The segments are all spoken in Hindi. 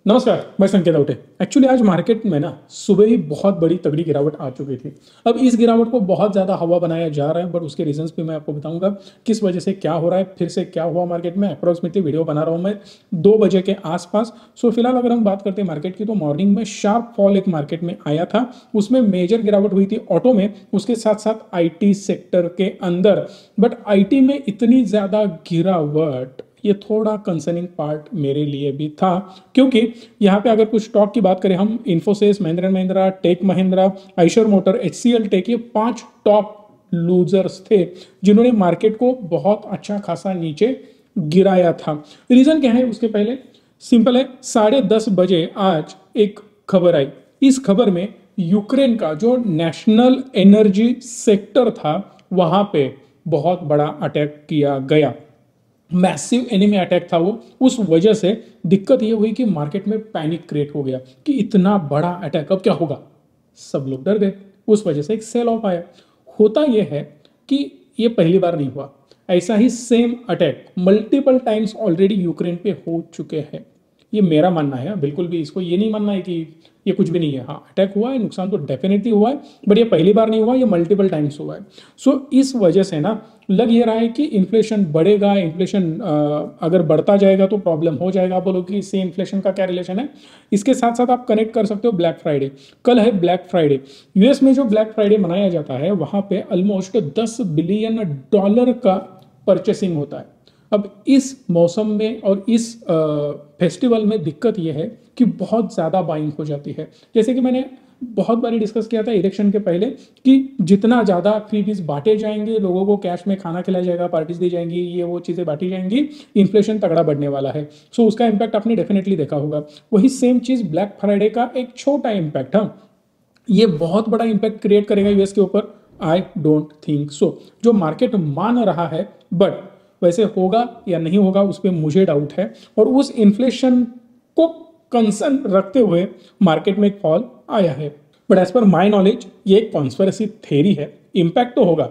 नमस्कार, मैं संकेत आउटे। एक्चुअली आज मार्केट में ना सुबह ही बहुत बड़ी तगड़ी गिरावट आ चुकी थी। अब इस गिरावट को बहुत ज़्यादा हवा बनाया जा रहा है, बट उसके रीजंस भी मैं आपको बताऊंगा किस वजह से क्या हो रहा है, फिर से क्या हुआ मार्केट में। अप्रोक्सीमेटली वीडियो बना रहा हूँ मैं 2 बजे के आसपास। सो फिलहाल अगर हम बात करते हैं मार्केट की, तो मॉर्निंग में शार्प फॉल एक मार्केट में आया था। उसमें मेजर गिरावट हुई थी ऑटो में, उसके साथ साथ IT सेक्टर के अंदर। बट IT में इतनी ज़्यादा गिरावट, ये थोड़ा कंसर्निंग पार्ट मेरे लिए भी था, क्योंकि यहाँ पे अगर कुछ स्टॉक की बात करें हम, Infosys, Mahindra and Mahindra, Tech Mahindra, Eicher motor, HCL tech, ये 5 टॉप लूजर्स थे जिन्होंने मार्केट को बहुत अच्छा खासा नीचे गिराया था। रीजन क्या है उसके पहले, सिंपल है। 10:30 बजे आज एक खबर आई। इस खबर में यूक्रेन का जो नेशनल एनर्जी सेक्टर था वहां पे बहुत बड़ा अटैक किया गया। मैसिव एनिमी अटैक था वो। उस वजह से दिक्कत ये हुई कि मार्केट में पैनिक क्रिएट हो गया कि इतना बड़ा अटैक, अब क्या होगा। सब लोग डर गए, उस वजह से एक सेल ऑफ आया। होता यह है कि ये पहली बार नहीं हुआ, ऐसा ही same attack multiple times already Ukraine पे हो चुके हैं। ये मेरा मानना है, बिल्कुल भी इसको ये नहीं मानना है कि ये कुछ भी नहीं है। हाँ, अटैक हुआ है, नुकसान तो डेफिनेटली हुआ है, बट ये पहली बार नहीं हुआ, ये मल्टीपल टाइम्स हुआ है। सो इस वजह से ना लग ये रहा है कि इन्फ्लेशन बढ़ेगा। इन्फ्लेशन अगर बढ़ता जाएगा तो प्रॉब्लम हो जाएगा। आप बोलो कि इससे इन्फ्लेशन का क्या रिलेशन है, इसके साथ साथ आप कनेक्ट कर सकते हो ब्लैक फ्राइडे। कल है ब्लैक फ्राइडे। यूएस में जो ब्लैक फ्राइडे मनाया जाता है वहां पे ऑलमोस्ट $10 बिलियन का परचेसिंग होता है। अब इस मौसम में और इस फेस्टिवल में दिक्कत यह है कि बहुत ज़्यादा बाइंग हो जाती है। जैसे कि मैंने बहुत बारी डिस्कस किया था इलेक्शन के पहले कि जितना ज़्यादा फ्रीबीज बांटे जाएंगे, लोगों को कैश में खाना खिलाया जाएगा, पार्टीज दी जाएंगी, ये वो चीज़ें बांटी जाएंगी, इन्फ्लेशन तगड़ा बढ़ने वाला है। सो उसका इम्पैक्ट आपने डेफिनेटली देखा होगा। वही सेम चीज़ ब्लैक फ्राइडे का एक छोटा इम्पैक्ट, हाँ, ये बहुत बड़ा इम्पैक्ट क्रिएट करेगा यूएस के ऊपर। I don't think so. जो मार्केट मान रहा है, बट वैसे होगा या नहीं होगा उस पर मुझे डाउट है। और उस इन्फ्लेशन को कंसर्न रखते हुए मार्केट में एक फॉल आया है। But as per my knowledge ये एक कॉन्स्पिरेसी थेरी है। इम्पैक्ट तो होगा।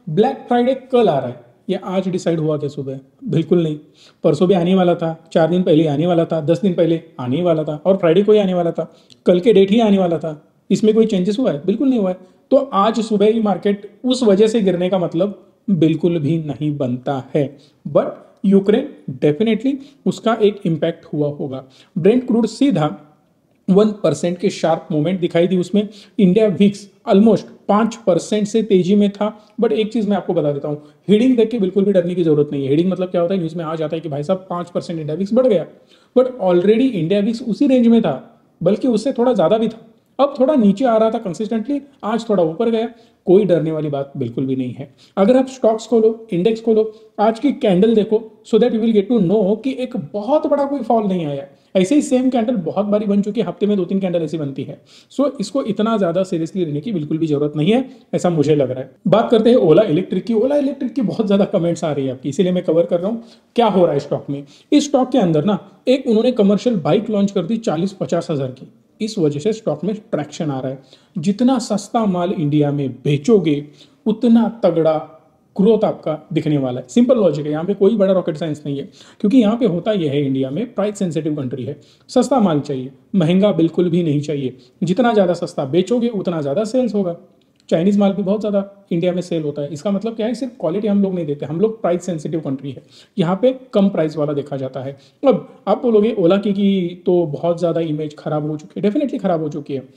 ब्लैक फ्राइडे कल आ रहा है, ये आज डिसाइड हुआ क्या सुबह? बिल्कुल नहीं। परसों भी आने वाला था, 4 दिन पहले आने वाला था, 10 दिन पहले आने वाला था, और फ्राइडे को ही आने वाला था। कल के डेट ही आने वाला था। इसमें कोई चेंजेस हुआ है? बिल्कुल नहीं हुआ है। तो आज सुबह ही मार्केट उस वजह से गिरने का मतलब बिल्कुल भी नहीं बनता है। बट यूक्रेन डेफिनेटली उसका एक इंपैक्ट हुआ होगा। ब्रेंट क्रूड सीधा 1% के शार्प मूवमेंट दिखाई दी उसमें। इंडिया विक्स ऑलमोस्ट 5% से तेजी में था। बट एक चीज मैं आपको बता देता हूँ, हेडिंग देख के बिल्कुल भी डरने की जरूरत नहीं है। हेडिंग मतलब क्या होता है, न्यूज में आ जाता है कि भाई साहब 5% इंडिया विक्स बढ़ गया, बट ऑलरेडी इंडिया विक्स उसी रेंज में था, बल्कि उससे थोड़ा ज्यादा भी था। अब थोड़ा नीचे आ रहा था कंसिस्टेंटली, आज थोड़ा ऊपर गया। कोई डरने वाली बात बिल्कुल भी नहीं है। अगर आप स्टॉक्स खोलो, इंडेक्स खोलो, आज की कैंडल देखो, so that you will get to know कि एक बहुत बड़ा कोई फॉल नहीं आया। ऐसे ही सेम कैंडल बहुत बारी बन चुकी है, हफ्ते में 2-3 कैंडल ऐसी बनती है। सो इसको इतना ज्यादा सीरियसली लेने की बिल्कुल भी जरूरत नहीं है, ऐसा मुझे लग रहा है। बात करते हैं ओला इलेक्ट्रिक की। ओला इलेक्ट्रिक की बहुत ज्यादा कमेंट्स आ रही है आपकी, इसीलिए मैं कवर कर रहा हूँ क्या हो रहा है स्टॉक में। इस स्टॉक के अंदर ना एक उन्होंने कमर्शियल बाइक लॉन्च कर दी 40-50 हजार की। इस वजह से स्टॉक में ट्रैक्शन आ रहा है। जितना सस्ता माल इंडिया में बेचोगे उतना तगड़ा ग्रोथ आपका दिखने वाला है। सिंपल लॉजिक है, यहाँ पे कोई बड़ा रॉकेट साइंस नहीं है। क्योंकि यहाँ पे होता यह है, इंडिया में प्राइस सेंसिटिव कंट्री है। सस्ता माल चाहिए, महंगा बिल्कुल भी नहीं चाहिए। जितना ज़्यादा सस्ता बेचोगे उतना ज़्यादा सेल्स होगा। चाइनीज माल भी बहुत ज़्यादा इंडिया में सेल होता है। इसका मतलब क्या है, सिर्फ क्वालिटी हम लोग नहीं देते, हम लोग प्राइस सेंसिटिव कंट्री है। यहाँ पे कम प्राइस वाला देखा जाता है। अब आप बोलोगे ओला की तो बहुत ज़्यादा इमेज खराब हो चुकी है। डेफिनेटली खराब हो चुकी है।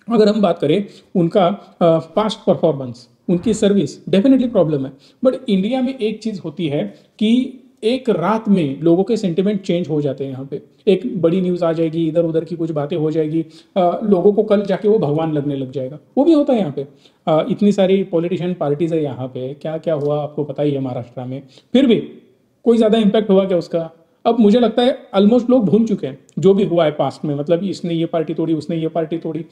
अगर हम बात करें उनका पास्ट परफॉर्मेंस, उनकी सर्विस, डेफिनेटली प्रॉब्लम है। बट इंडिया में एक चीज़ होती है कि एक रात में लोगों के सेंटिमेंट चेंज हो जाते हैं। यहाँ पे एक बड़ी न्यूज़ आ जाएगी, इधर उधर की कुछ बातें हो जाएगी, लोगों को कल जाके वो भगवान लगने लग जाएगा। वो भी होता है यहाँ पे। इतनी सारी पॉलिटिशियन पार्टीज है यहाँ पे, क्या क्या हुआ आपको पता ही है महाराष्ट्र में। फिर भी कोई ज़्यादा इम्पैक्ट हुआ क्या उसका? अब मुझे लगता है ऑलमोस्ट लोग भूल चुके हैं जो भी हुआ है पास्ट में। मतलब इसने ये पार्टी तोड़ी, उसने ये पार्टी तोड़ी,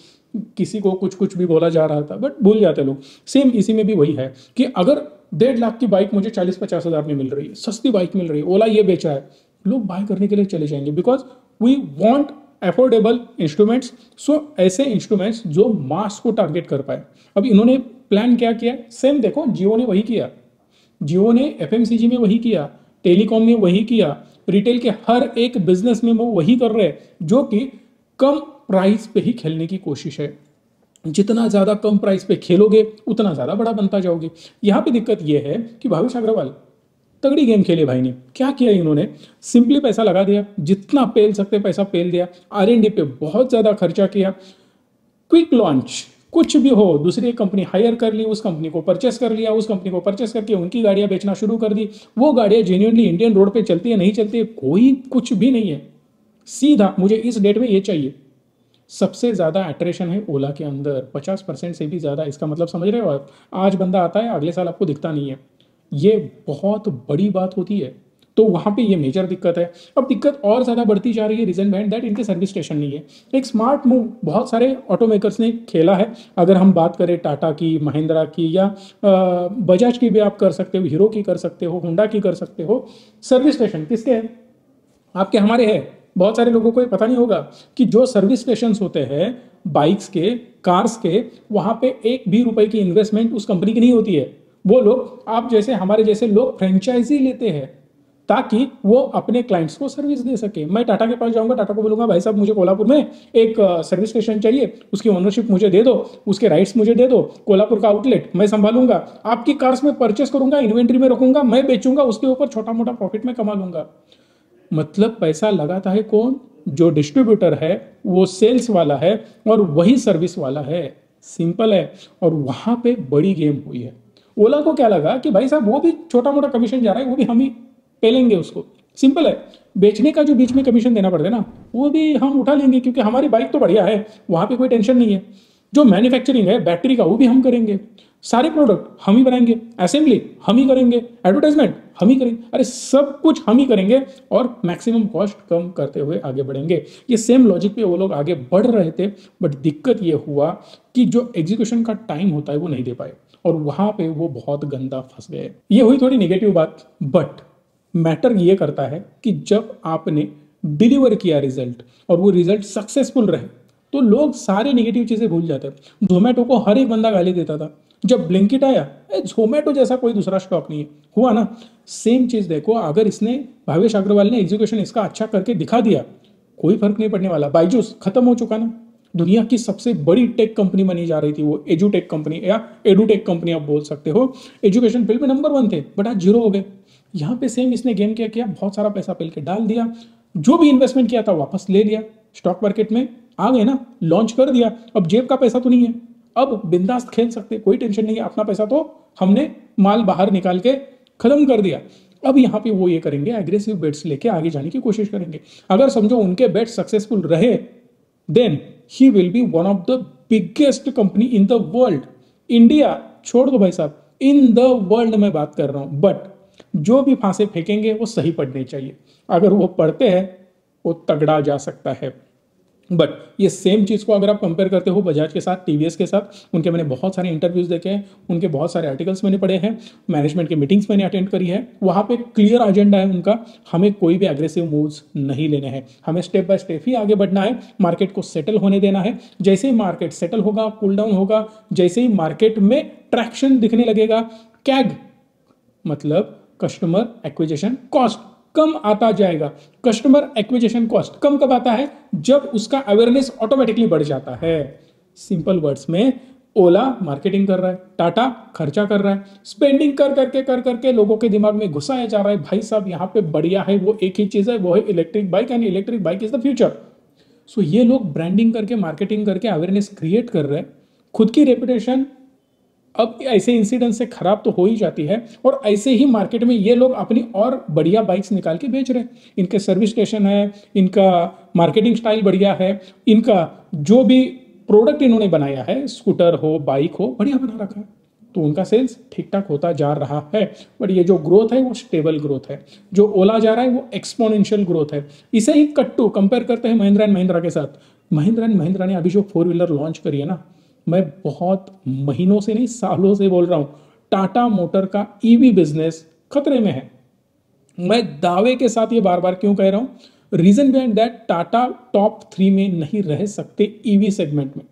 किसी को कुछ कुछ भी बोला जा रहा था, बट भूल जाते लोग। सेम इसी में भी वही है कि अगर 1.5 लाख की बाइक मुझे 40-50 हजार में मिल रही है, सस्ती बाइक मिल रही है, ओला ये बेच रहा है, लोग बाय करने के लिए चले जाएंगे। Because we want affordable instruments. So ऐसे इंस्ट्रूमेंट्स जो मास को टारगेट कर पाए। अब इन्होंने प्लान क्या किया, सेम देखो, जियो ने वही किया। जियो ने FMCG में वही किया, टेलीकॉम में वही किया, रिटेल के हर एक बिजनेस में वो वही कर रहे हैं जो कि कम प्राइस पे ही खेलने की कोशिश है। जितना ज्यादा कम प्राइस पे खेलोगे उतना ज्यादा बड़ा बनता जाओगे। यहां पे दिक्कत यह है कि भावेश अग्रवाल तगड़ी गेम खेले भाई ने। क्या किया इन्होंने, सिंपली पैसा लगा दिया, जितना पेल सकते पैसा पेल दिया, R&D पे बहुत ज्यादा खर्चा किया, क्विक लॉन्च, कुछ भी हो दूसरी कंपनी हायर कर ली, उस कंपनी को परचेस कर लिया, उस कंपनी को परचेस करके उनकी गाड़ियां बेचना शुरू कर दी। वो गाड़ियां जेन्युइनली इंडियन रोड पे चलती है नहीं चलती है कोई कुछ भी नहीं है, सीधा मुझे इस डेट में ये चाहिए। सबसे ज्यादा अट्रैक्शन है ओला के अंदर, 50% से भी ज्यादा। इसका मतलब समझ रहे हो आप, आज बंदा आता है अगले साल आपको दिखता नहीं है, ये बहुत बड़ी बात होती है। तो वहां पे ये मेजर दिक्कत है। अब दिक्कत और ज्यादा बढ़ती जा रही है, रीजन बिहाइंड दैट इनके सर्विस स्टेशन नहीं है। एक स्मार्ट मूव बहुत सारे ऑटोमेकर्स ने खेला है। अगर हम बात करें टाटा की, महिंद्रा की, या बजाज की भी आप कर सकते हो, हीरो की कर सकते हो, होंडा की कर सकते हो। सर्विस स्टेशन किसके हैं, आपके हमारे हैं। बहुत सारे लोगों को ये पता नहीं होगा कि जो सर्विस स्टेशन होते हैं बाइक्स के, कार्स के, वहां पे एक भी रुपए की इन्वेस्टमेंट उस कंपनी की नहीं होती है। वो लोग, आप जैसे हमारे जैसे लोग फ्रेंचाइजी लेते हैं ताकि वो अपने क्लाइंट्स को सर्विस दे सके। मैं टाटा के पास जाऊंगा, टाटा को बोलूंगा भाई साहब मुझे कोल्हापुर में एक सर्विस स्टेशन चाहिए, उसकी ओनरशिप मुझे दे दो, उसके राइट्स मुझे दे दो, कोल्हापुर का आउटलेट मैं संभालूंगा, आपकी कार्स में परचेस करूंगा, इन्वेंट्री में रखूंगा, मैं बेचूंगा, उसके ऊपर छोटा मोटा प्रॉफिट में कमा लूंगा। मतलब पैसा लगाता है कौन, जो डिस्ट्रीब्यूटर है, वो सेल्स वाला है और वही सर्विस वाला है। सिंपल है। और वहां पे बड़ी गेम हुई है। ओला को क्या लगा कि भाई साहब वो भी छोटा मोटा कमीशन जा रहा है, वो भी हम ही पेलेंगे उसको। सिंपल है, बेचने का जो बीच में कमीशन देना पड़ता है ना, वो भी हम उठा लेंगे क्योंकि हमारी बाइक तो बढ़िया है, वहां पे कोई टेंशन नहीं है। जो मैन्युफैक्चरिंग है बैटरी का वो भी हम करेंगे, सारे प्रोडक्ट हम ही बनाएंगे, असेंबली हम ही करेंगे, एडवर्टाइजमेंट हम ही करेंगे, अरे सब कुछ हम ही करेंगे और मैक्सिमम कॉस्ट कम करते हुए आगे बढ़ेंगे। ये सेम लॉजिक पे वो लोग आगे बढ़ रहे थे, बट दिक्कत ये हुआ कि जो एग्जीक्यूशन का टाइम होता है वो नहीं दे पाए और वहां पे वो बहुत गंदा फंस गए। ये हुई थोड़ी नेगेटिव बात, बट मैटर ये करता है कि जब आपने डिलीवर किया रिजल्ट और वो रिजल्ट सक्सेसफुल रहे तो लोग सारे नेगेटिव चीजें भूल जाते हैं। जोमेटो को हर एक बंदा गाली देता था, जब ब्लिंकिट आया जोमेटो जैसा कोई दूसरा स्टॉक नहीं है, हुआ ना। सेम चीज देखो, अगर इसने भावेश अग्रवाल ने एग्जीक्यूशन इसका अच्छा करके दिखा दिया, कोई फर्क नहीं पड़ने वाला। बाइजूस खत्म हो चुका ना, दुनिया की सबसे बड़ी टेक कंपनी बनी जा रही थी वो, एजुटेक कंपनी या एडुटेक कंपनी आप बोल सकते हो। एजुकेशन फील्ड में नंबर 1 थे, बट आज जीरो हो गए। यहाँ पे सेम इसने गेम क्या किया, बहुत सारा पैसा पेल के डाल दिया, जो भी इन्वेस्टमेंट किया था वापस ले लिया, स्टॉक मार्केट में आ गए ना, लॉन्च कर दिया। अब जेब का पैसा तो नहीं है, अब बिंदास खेल सकते, कोई टेंशन नहीं है, अपना पैसा तो हमने माल बाहर निकाल के खत्म कर दिया। अब यहाँ पे वो ये करेंगे, एग्रेसिव बेट्स लेके आगे जाने की कोशिश करेंगे। अगर समझो उनके बेट्स सक्सेसफुल रहे, then he will be one of the biggest company in the world. India छोड़ दो भाई साहब, इन द वर्ल्ड में बात कर रहा हूं। बट जो भी फांसे फेंकेंगे वो सही पड़ने चाहिए, अगर वो पड़ते हैं वो तगड़ा जा सकता है। बट ये सेम चीज़ को अगर आप कंपेयर करते हो बजाज के साथ, टीवीएस के साथ, उनके मैंने बहुत सारे इंटरव्यूज देखे हैं, उनके बहुत सारे आर्टिकल्स मैंने पढ़े हैं, मैनेजमेंट के मीटिंग्स मैंने अटेंड करी है। वहाँ पे क्लियर एजेंडा है उनका, हमें कोई भी एग्रेसिव मूव्स नहीं लेने हैं, हमें स्टेप बाय स्टेप ही आगे बढ़ना है, मार्केट को सेटल होने देना है। जैसे ही मार्केट सेटल होगा, कूल डाउन होगा, जैसे ही मार्केट में ट्रैक्शन दिखने लगेगा, कैग मतलब कस्टमर एक्विजिशन कॉस्ट कम आता जाएगा। कस्टमर एक्विजिशन कॉस्ट कम कब आता है, जब उसका अवेयरनेस ऑटोमेटिकली बढ़ जाता है। सिंपल वर्ड्स में, ओला मार्केटिंग कर रहा है, टाटा खर्चा कर रहा है, स्पेंडिंग कर करके लोगों के दिमाग में घुसाया जा रहा है भाई साहब यहाँ पे बढ़िया है, वो एक ही चीज है, वो है electric bike, and electric bike is the future. So ये लोग ब्रांडिंग करके, मार्केटिंग करके अवेयरनेस क्रिएट कर रहे हैं। खुद की रेपुटेशन अब ऐसे इंसिडेंट से खराब तो हो ही जाती है, और ऐसे ही मार्केट में ये लोग अपनी और बढ़िया बाइक्स निकाल के बेच रहे हैं। इनके सर्विस स्टेशन है, इनका मार्केटिंग स्टाइल बढ़िया है, इनका जो भी प्रोडक्ट इन्होंने बनाया है, स्कूटर हो, बाइक हो, बढ़िया बना रखा है, तो उनका सेल्स ठीक ठाक होता जा रहा है। बट ये जो ग्रोथ है वो स्टेबल ग्रोथ है, जो ओला जा रहा है वो एक्सपोनेंशियल ग्रोथ है। इसे ही कट्टू कंपेयर करते हैं महिंद्रा एंड महिंद्रा के साथ। महिंद्रा एंड महिंद्रा ने अभी जो 4 व्हीलर लॉन्च करी है ना, मैं बहुत महीनों से नहीं सालों से बोल रहा हूं, टाटा मोटर का ईवी बिजनेस खतरे में है। मैं दावे के साथ ये बार बार क्यों कह रहा हूं, reason behind that, Tata top 3 में नहीं रह सकते ईवी सेगमेंट में।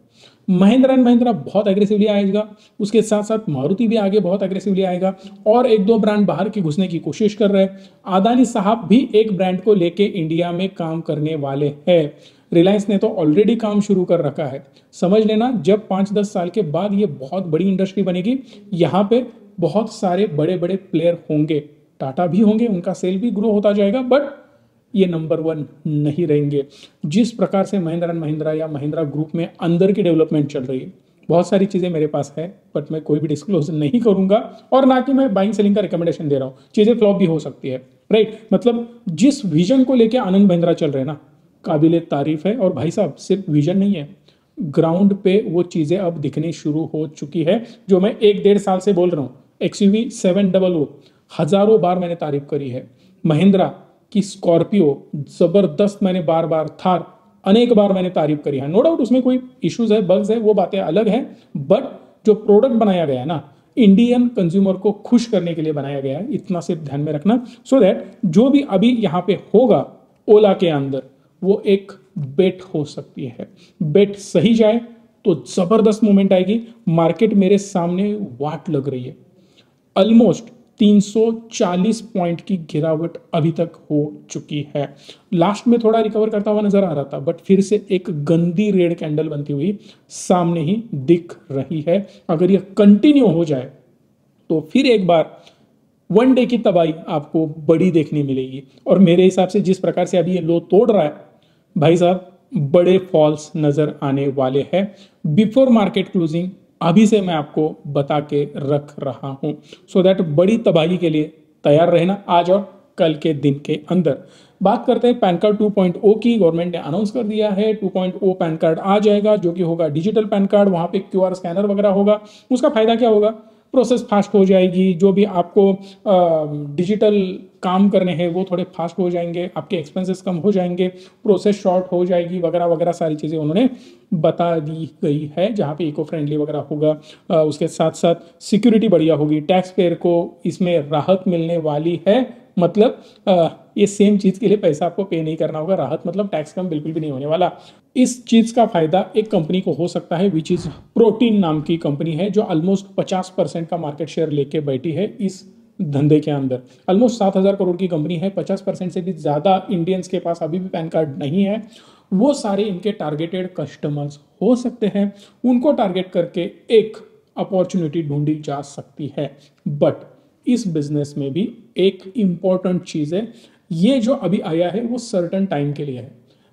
महिंद्रा एंड महिंद्रा बहुत एग्रेसिवली आएगा, उसके साथ साथ मारुति भी आगे बहुत एग्रेसिवली आएगा, और एक दो ब्रांड बाहर की घुसने की कोशिश कर रहे हैं। अदानी साहब भी एक ब्रांड को लेके इंडिया में काम करने वाले हैं। रिलायंस ने तो ऑलरेडी काम शुरू कर रखा है। समझ लेना, जब 5-10 साल के बाद ये बहुत बड़ी इंडस्ट्री बनेगी, यहाँ पे बहुत सारे बड़े बड़े प्लेयर होंगे, टाटा भी होंगे, उनका सेल भी ग्रो होता जाएगा, बट ये नंबर 1 नहीं रहेंगे। जिस प्रकार से महिंद्रा एंड महिंद्रा या महिंद्रा ग्रुप में अंदर की डेवलपमेंट चल रही है, बहुत सारी चीज़ें मेरे पास है, बट मैं कोई भी डिस्क्लोज नहीं करूंगा, और ना कि मैं बाइंग सेलिंग का रिकमेंडेशन दे रहा हूँ। चीज़ें फ्लॉप भी हो सकती है, राइट। मतलब जिस विजन को लेकर आनंद महिंद्रा चल रहे हैं ना, काबिले तारीफ है। और भाई साहब, सिर्फ विजन नहीं है, ग्राउंड पे वो चीज़ें अब दिखनी शुरू हो चुकी है जो मैं 1-1.5 साल से बोल रहा हूँ। XUV 700 हजारों बार मैंने तारीफ करी है। महिंद्रा की स्कॉर्पियो जबरदस्त, मैंने बार बार, थार अनेक बार मैंने तारीफ करी है। नो डाउट उसमें कोई इश्यूज है, बग्स है, वो बातें अलग है, बट जो प्रोडक्ट बनाया गया है ना, इंडियन कंज्यूमर को खुश करने के लिए बनाया गया है। इतना सिर्फ ध्यान में रखना, सो दैट जो भी अभी यहाँ पे होगा ओला के अंदर, वो एक बेट हो सकती है। बेट सही जाए तो जबरदस्त मूवमेंट आएगी। मार्केट मेरे सामने वाट लग रही है, ऑलमोस्ट 340 पॉइंट की गिरावट अभी तक हो चुकी है। लास्ट में थोड़ा रिकवर करता हुआ नजर आ रहा था, बट फिर से एक गंदी रेड कैंडल बनती हुई सामने ही दिख रही है। अगर यह कंटिन्यू हो जाए तो फिर एक बार 1 डे की तबाही आपको बड़ी देखने मिलेगी। और मेरे हिसाब से जिस प्रकार से अभी ये लो तोड़ रहा है, भाई साहब, बड़े फॉल्स नजर आने वाले हैं। बिफोर मार्केट क्लोजिंग अभी से मैं आपको बता के रख रहा हूं, सो दैट बड़ी तबाही के लिए तैयार रहना आज और कल के दिन के अंदर। बात करते हैं पैन कार्ड 2.0 की। गवर्नमेंट ने अनाउंस कर दिया है 2.0 पैन कार्ड आ जाएगा, जो कि होगा डिजिटल पैन कार्ड। वहां पे QR स्कैनर वगैरह होगा। उसका फायदा क्या होगा? प्रोसेस फास्ट हो जाएगी, जो भी आपको डिजिटल काम करने हैं वो थोड़े फास्ट हो जाएंगे, आपके एक्सपेंसेस कम हो जाएंगे, प्रोसेस शॉर्ट हो जाएगी, वगैरह वगैरह सारी चीज़ें उन्होंने बता दी गई है। जहाँ पे इको फ्रेंडली वगैरह होगा, उसके साथ साथ सिक्योरिटी बढ़िया होगी, टैक्स पेयर को इसमें राहत मिलने वाली है। मतलब ये सेम चीज़ के लिए पैसा आपको पे नहीं करना होगा। राहत मतलब टैक्स कम बिल्कुल भी नहीं होने वाला। इस चीज़ का फायदा एक कंपनी को हो सकता है, विच इज़ प्रोटीन नाम की कंपनी है, जो ऑलमोस्ट 50% का मार्केट शेयर लेके बैठी है इस धंधे के अंदर। ऑलमोस्ट 7,000 करोड़ की कंपनी है, 50% से भी ज़्यादा इंडियंस के पास अभी भी पैन कार्ड नहीं है। वो सारे इनके टारगेटेड कस्टमर्स हो सकते हैं, उनको टारगेट करके एक अपॉर्चुनिटी ढूंढी जा सकती है। बट इस बिजनेस में भी एक इंपॉर्टेंट चीज़ है, ये जो अभी आया है वो सर्टन टाइम के लिए है।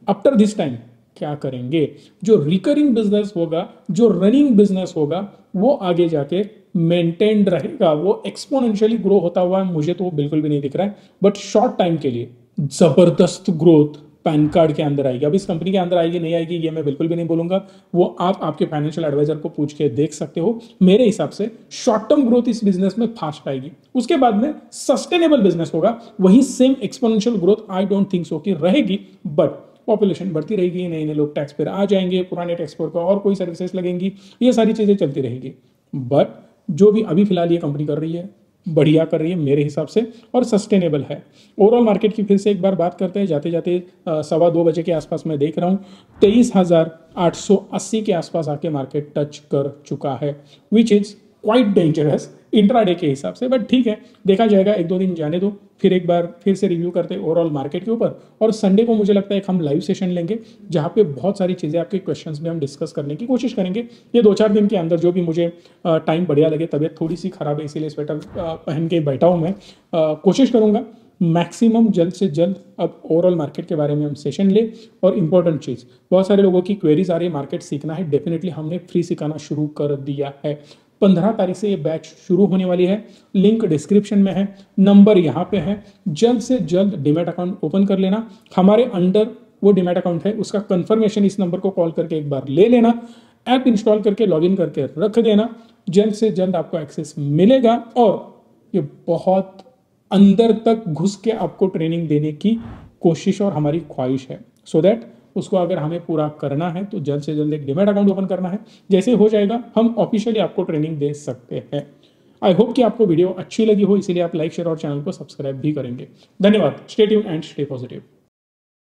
आफ्टर दिस टाइम क्या करेंगे? जो रिकरिंग बिजनेस होगा, जो रनिंग बिजनेस होगा, वो आगे जाके मेंटेन्ड रहेगा, वो एक्सपोनेंशियली ग्रो होता हुआ मुझे तो बिल्कुल भी नहीं दिख रहा है। बट शॉर्ट टाइम के लिए जबरदस्त ग्रोथ पैन कार्ड के अंदर आएगी। अब इस कंपनी के अंदर आएगी नहीं आएगी ये मैं बिल्कुल भी नहीं बोलूंगा, वो आप आपके फाइनेंशियल एडवाइजर को पूछ के देख सकते हो। मेरे हिसाब से शॉर्ट टर्म ग्रोथ इस बिजनेस में फास्ट आएगी, उसके बाद में सस्टेनेबल बिजनेस होगा, वही same exponential growth I don't think so कि रहेगी। बट पॉपुलेशन बढ़ती रहेगी, नए नए लोग टैक्स पेयर आ जाएंगे, पुराने टैक्स पेयर को और कोई सर्विसेज लगेंगी, ये सारी चीजें चलती रहेगी। बट जो भी अभी फिलहाल ये कंपनी कर रही है बढ़िया कर रही है मेरे हिसाब से, और सस्टेनेबल है। ओवरऑल मार्केट की फिर से एक बार बात करते हैं। जाते जाते 2:15 बजे के आसपास मैं देख रहा हूँ 23,880 के आसपास आके मार्केट टच कर चुका है, which is quite dangerous intraday के हिसाब से। बट ठीक है, देखा जाएगा, 1-2 दिन जाने दो, फिर एक बार फिर से रिव्यू करते हैं ओवरऑल मार्केट के ऊपर। और संडे को मुझे लगता है हम लाइव सेशन लेंगे, जहाँ पे बहुत सारी चीज़ें आपके क्वेश्चंस में हम डिस्कस करने की कोशिश करेंगे। ये 2-4 दिन के अंदर जो भी मुझे टाइम बढ़िया लगे, तबीयत थोड़ी सी खराब है इसीलिए स्वेटर पहन के बैठा हूँ मैं, कोशिश करूँगा मैक्सिमम जल्द से जल्द अब ओवरऑल मार्केट के बारे में हम सेशन ले। और इंपॉर्टेंट चीज़, बहुत सारे लोगों की क्वेरीज आ रही है, मार्केट सीखना है, डेफिनेटली हमने फ्री सिखाना शुरू कर दिया है। 15 तारीख से ये बैच शुरू होने वाली है, लिंक डिस्क्रिप्शन में है, नंबर यहाँ पे है। जल्द से जल्द डीमैट अकाउंट ओपन कर लेना। हमारे अंडर वो डीमैट अकाउंट है, उसका कंफर्मेशन इस नंबर को कॉल करके एक बार ले लेना, ऐप इंस्टॉल करके लॉगिन करके रख देना। जल्द से जल्द आपको एक्सेस मिलेगा, और ये बहुत अंदर तक घुस के आपको ट्रेनिंग देने की कोशिश और हमारी ख्वाहिश है। सो दैट उसको अगर हमें पूरा करना है तो जल्द से जल्द एक डीमैट अकाउंट ओपन करना है। जैसे हो जाएगा हम ऑफिशियली आपको ट्रेनिंग दे सकते हैं। आई होप कि आपको वीडियो अच्छी लगी हो, इसीलिए आप लाइक शेयर और चैनल को सब्सक्राइब भी करेंगे। धन्यवाद। Stay tuned and stay positive.